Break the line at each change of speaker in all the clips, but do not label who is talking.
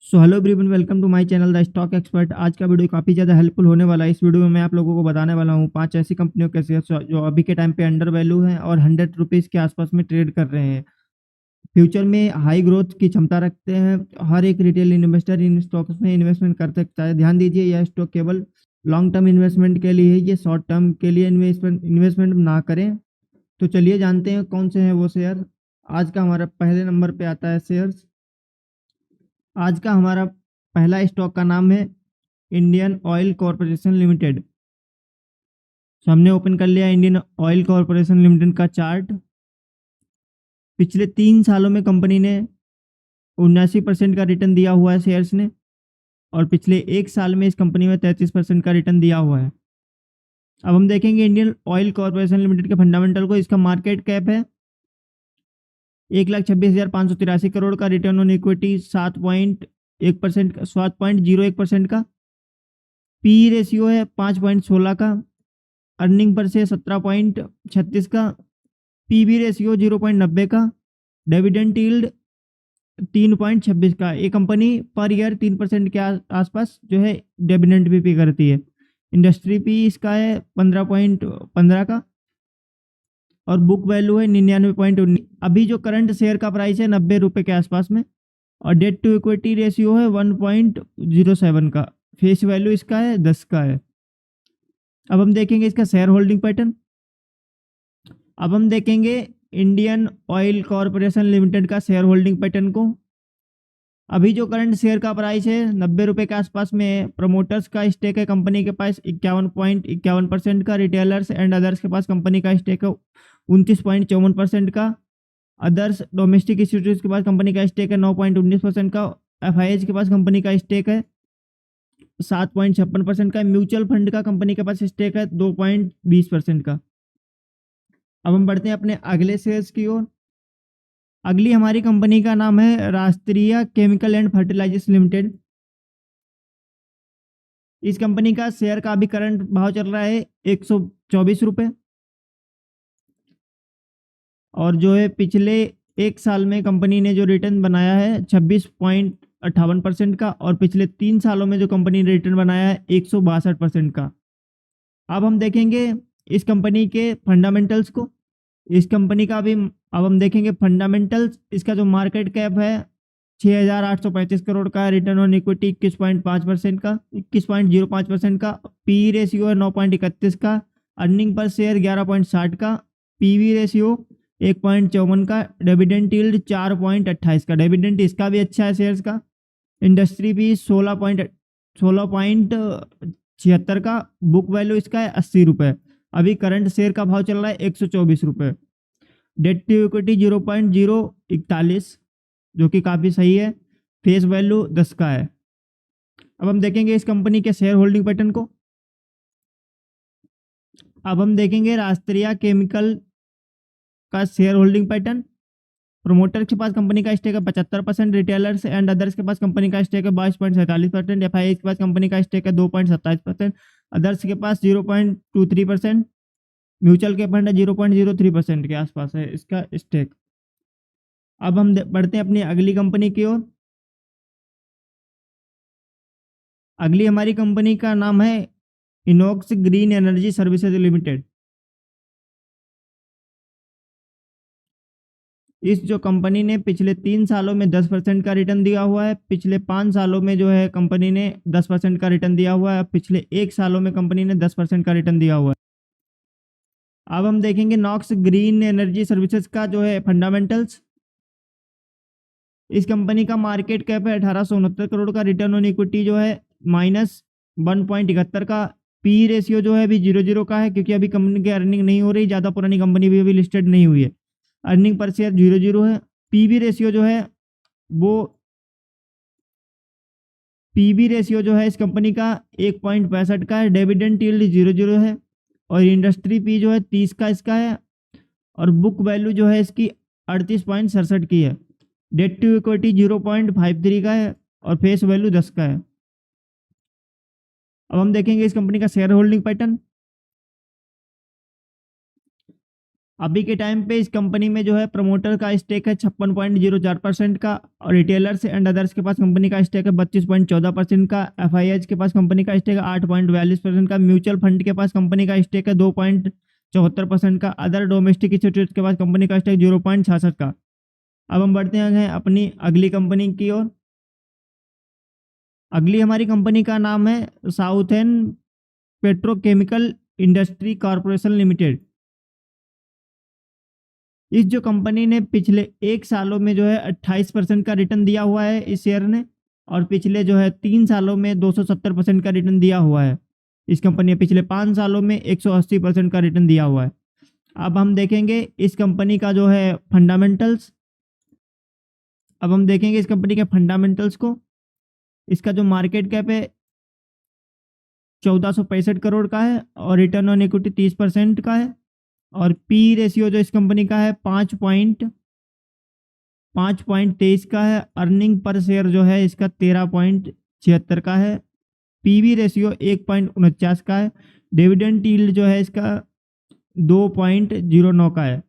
So hello everyone, welcome to my channel the stock expert. आज का video काफ़ी ज़्यादा हेल्पफुल होने वाला है। इस वीडियो में मैं आप लोगों को बताने वाला हूँ 5 ऐसी कंपनियों के शेयर्स जो अभी के टाइम पे अंडर वैल्यू हैं और 100 रुपीज़ के आसपास में ट्रेड कर रहे हैं। फ्यूचर में हाई ग्रोथ की क्षमता रखते हैं। हर एक रिटेल इन्वेस्टर इन स्टॉक्स में इन्वेस्टमेंट कर सकता है। ध्यान दीजिए, यह स्टॉक केवल लॉन्ग टर्म इन्वेस्टमेंट के लिए है, ये शॉर्ट टर्म के लिए इन्वेस्टमेंट ना करें। तो चलिए जानते हैं कौन से हैं वो शेयर। आज का हमारा पहले नंबर पे आता है शेयर्स। आज का हमारा पहला स्टॉक का नाम है इंडियन ऑयल कॉरपोरेशन लिमिटेड। तो हमने ओपन कर लिया इंडियन ऑयल कॉरपोरेशन लिमिटेड का चार्ट। पिछले 3 सालों में कंपनी ने 79% का रिटर्न दिया हुआ है शेयर्स ने, और पिछले 1 साल में इस कंपनी में 33% का रिटर्न दिया हुआ है। अब हम देखेंगे इंडियन ऑयल कॉरपोरेशन लिमिटेड के फंडामेंटल को। इसका मार्केट कैप है 1,26,583 करोड़ का। रिटर्न ऑन इक्विटी 7.1%, 7.01% का। पी रेशियो है 5.16 का। अर्निंग पर से 17.36 का। पीबी रेशियो 0.90 का। डिविडेंड यील्ड 3.26 का। ये कंपनी पर ईयर 3% के आसपास जो है डिविडेंड भी पे करती है। इंडस्ट्री पी इसका है 15.15 का, और बुक वैल्यू है 99.19। अभी जो करंट शेयर का प्राइस है 90 रुपये के आसपास में, और डेट टू इक्विटी रेशियो है 1.07 का। फेस वैल्यू इसका है 10 का है। अब हम देखेंगे इसका शेयर होल्डिंग पैटर्न। अब हम देखेंगे इंडियन ऑयल कॉरपोरेशन लिमिटेड का शेयर होल्डिंग पैटर्न को। अभी जो करंट शेयर का प्राइस है 90 रुपये के आसपास में है। प्रमोटर्स का स्टेक है कंपनी के पास 51.51% का। रिटेलर्स एंड अदर्स के पास कंपनी का स्टेक है 29.54% का। अदर्स डोमेस्टिक इंस्टीट्यूट के पास कंपनी का स्टेक है 9.19% का। एफआईएच के पास कंपनी का स्टेक है 7.56% का। म्यूचुअल फंड का कंपनी के पास स्टेक है 2.20% का। अब हम बढ़ते हैं अपने अगले शेयर्स की ओर। अगली हमारी कंपनी का नाम है राष्ट्रीय केमिकल एंड फर्टिलाइजर्स लिमिटेड। इस कंपनी का शेयर का अभी करंट भाव चल रहा है 124 रुपये, और जो है पिछले 1 साल में कंपनी ने जो रिटर्न बनाया है 26.58% का, और पिछले 3 सालों में जो कंपनी ने रिटर्न बनाया है 162% का। अब हम देखेंगे इस कंपनी के फंडामेंटल्स को। इस कंपनी का भी अब हम देखेंगे फंडामेंटल्स। इसका जो मार्केट कैप है 6,835 करोड़ का। रिटर्न ऑन इक्विटी 21.5% का, 21.05% का। पी रेशियो है 9.31 का। अर्निंग पर शेयर 11.60 का। पीवी रेशियो 1.54 का। डिविडेंड यील्ड 4.28 का। डिविडेंड इसका भी अच्छा है शेयर्स का। इंडस्ट्री भी 16.76 का। बुक वैल्यू इसका है 80 रुपये। अभी करंट शेयर का भाव चल रहा है 124 रुपये। डेट टू इक्विटी 0.041, जो कि काफ़ी सही है। फेस वैल्यू 10 का है। अब हम देखेंगे इस कंपनी के शेयर होल्डिंग पैटर्न को। अब हम देखेंगे राष्ट्रीय केमिकल का शेयर होल्डिंग पैटर्न। प्रोमोटर के पास कंपनी का स्टेक है 75%। रिटेलर्स एंड अदर्स के पास कंपनी का स्टेक है 22.47%। एफआईआई के पास कंपनी का स्टेक है 2.27%। अदर्स के पास 0.23%। म्यूचुअल के फंड 0.03% के आसपास है इसका स्टेक। अब हम बढ़ते हैं अपनी अगली कंपनी की ओर। अगली हमारी कंपनी का नाम है Inox green energy services limited. इस जो कंपनी ने पिछले 3 सालों में 10% का रिटर्न दिया हुआ है। पिछले 5 सालों में जो है कंपनी ने 10% का रिटर्न दिया हुआ है। पिछले 1 सालों में कंपनी ने 10% का रिटर्न दिया हुआ है। अब हम देखेंगे नॉक्स ग्रीन एनर्जी सर्विसेज का जो है फंडामेंटल्स। इस कंपनी का मार्केट कैप है 1869 करोड़ का। रिटर्न ऑन इक्विटी जो है -1.71 का। पी रेशियो जो है अभी 0.0 का है, क्योंकि अभी कंपनी की अर्निंग नहीं हो रही। ज़्यादा पुरानी कंपनी भी अभी लिस्टेड नहीं हुई है। अर्निंग पर शेयर 0.0 है। पीबी रेशियो जो है वो पीबी रेशियो जो है इस कंपनी का 1.65 का है। डिविडेंड यील्ड 0.0 है, और इंडस्ट्री पी जो है 30 का इसका है, और बुक वैल्यू जो है इसकी 38.67 की है। डेट टू इक्विटी 0.53 का है, और फेस वैल्यू 10 का है। अब हम देखेंगे इस कंपनी का शेयर होल्डिंग पैटर्न। अभी के टाइम पे इस कंपनी में जो है प्रमोटर का स्टेक है 56.04% का, और रिटेलर्स एंड अदर्स के पास कंपनी का स्टेक है 32.14% का, एफआईएच के पास कंपनी का स्टेक है 8.42% का, म्यूचुअल फंड के पास कंपनी का स्टेक है 2.74% का, अदर डोमेस्टिक इंस्टीट्यूट के पास कंपनी का स्टेक 0.66 का। अब हम बढ़ते हैं अपनी अगली कंपनी की ओर। अगली हमारी कंपनी का नाम है southern petrochemical industry corporation limited. इस जो कंपनी ने पिछले 1 सालों में जो है 28% का रिटर्न दिया हुआ है इस शेयर ने, और पिछले जो है 3 सालों में 270% का रिटर्न दिया हुआ है। इस कंपनी ने पिछले 5 सालों में 180% का रिटर्न दिया हुआ है। अब हम देखेंगे इस कंपनी का जो है फंडामेंटल्स। अब हम देखेंगे इस कंपनी के फंडामेंटल्स को। इसका जो मार्केट कैप है 1465 करोड़ का है, और रिटर्न ऑन इक्विटी 30% का है, और पी रेशियो जो इस कंपनी का है 5.23 का है। अर्निंग पर शेयर जो है इसका 13.76 का है। पीवी रेशियो 1.49 का है। डिविडेंड यील्ड जो है इसका 2.09 का है,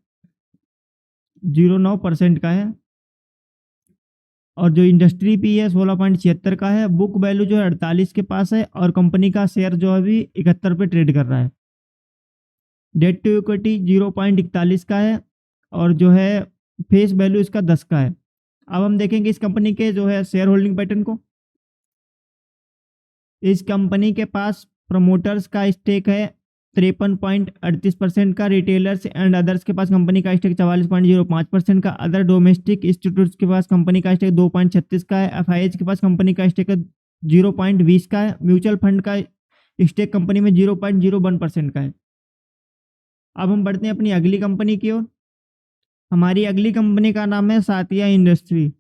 0.9% का है, और जो इंडस्ट्री पी है 16.76 का है। बुक वैल्यू जो है 48 के पास है, और कंपनी का शेयर जो अभी 71 पे ट्रेड कर रहा है। डेट टू इक्विटी 0.41 का है, और जो है फेस वैल्यू इसका 10 का है। अब हम देखेंगे इस कंपनी के जो है शेयर होल्डिंग पैटर्न को। इस कंपनी के पास प्रमोटर्स का स्टेक है 53.38% का, रिटेलर्स एंड अदर्स के पास कंपनी का स्टेक 44.05% का, अदर डोमेस्टिक इंस्टीट्यूट्स के पास कंपनी का स्टेक 2.36 का है, एफआईएच के पास कंपनी का स्टेक 0.20 का है, म्यूचुअल फंड का स्टेक कंपनी में 0.01% का है। अब हम बढ़ते हैं अपनी अगली कंपनी की ओर। हमारी अगली कंपनी का नाम है सातिया इंडस्ट्री।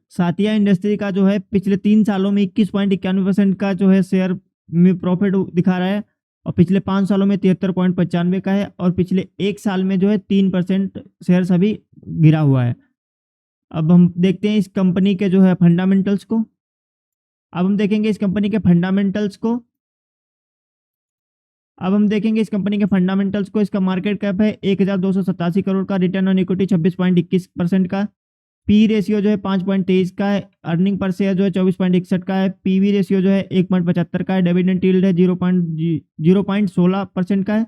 सातिया इंडस्ट्री का जो है पिछले 3 सालों में 21.91% का जो है शेयर में प्रॉफिट दिखा रहा है, और पिछले 5 सालों में 73.95 का है, और पिछले 1 साल में जो है 3% शेयर अभी गिरा हुआ है। अब हम देखते हैं इस कंपनी के जो है फंडामेंटल्स को। अब हम देखेंगे इस कंपनी के फंडामेंटल्स को। अब हम देखेंगे इस कंपनी के फंडामेंटल्स को। इसका मार्केट कैप है 1287 करोड़ का, रिटर्न ऑन इक्विटी 26.21% का, पी रेशियो जो है 5.23 का है, अर्निंग पर शेयर जो है 24.61 का है, पीवी रेशियो जो है 1.75 का है, डिविडेंड यील्ड है 0.16% का है,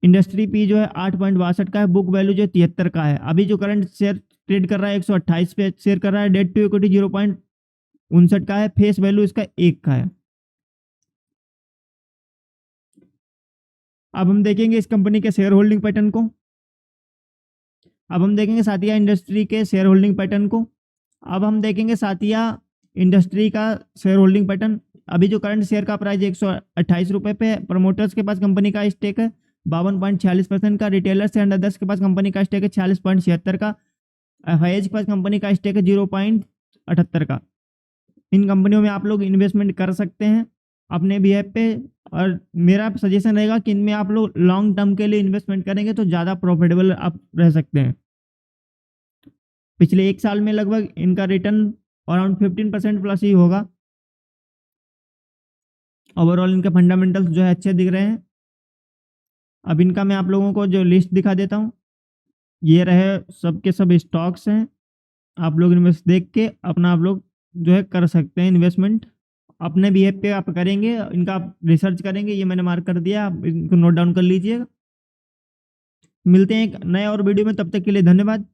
इंडस्ट्री पी जो है 8.62 का है, बुक वैल्यू जो है 73 का है। अभी जो करंट शेयर ट्रेड कर रहा है 128 पे शेयर कर रहा है। डेट टू इक्विटी 0.59 का है, फेस वैल्यू इसका 1 का है। अब हम देखेंगे इस कंपनी के शेयर होल्डिंग पैटर्न को। अब हम देखेंगे सातिया इंडस्ट्री के शेयर होल्डिंग पैटर्न को। अब हम देखेंगे सातिया इंडस्ट्री का शेयर होल्डिंग पैटर्न। अभी जो करंट शेयर का प्राइस 128 रुपये पे है। प्रमोटर्स के पास कंपनी का स्टेक है 52.46% का, रिटेलर्स एंड अदर्स के पास कंपनी का स्टेक है 46.76 का, एफआईएच के पास कंपनी का स्टेक है 0.78 का। इन कंपनियों में आप लोग इन्वेस्टमेंट कर सकते हैं अपने बिहेव पे, और मेरा सजेशन रहेगा कि इनमें आप लोग लॉन्ग टर्म के लिए इन्वेस्टमेंट करेंगे तो ज़्यादा प्रॉफिटेबल आप रह सकते हैं। पिछले 1 साल में लगभग इनका रिटर्न अराउंड 15% प्लस ही होगा। ओवरऑल इनके फंडामेंटल्स जो है अच्छे दिख रहे हैं। अब इनका मैं आप लोगों को जो लिस्ट दिखा देता हूँ। ये रहे सबके सब स्टॉक्स हैं। आप लोग इनमें से देख के अपना आप लोग जो है कर सकते हैं इन्वेस्टमेंट। अपने बिहेव पे आप करेंगे, इनका आप रिसर्च करेंगे। ये मैंने मार्क कर दिया, आप इनको नोट डाउन कर लीजिएगा। मिलते हैं एक नए और वीडियो में, तब तक के लिए धन्यवाद।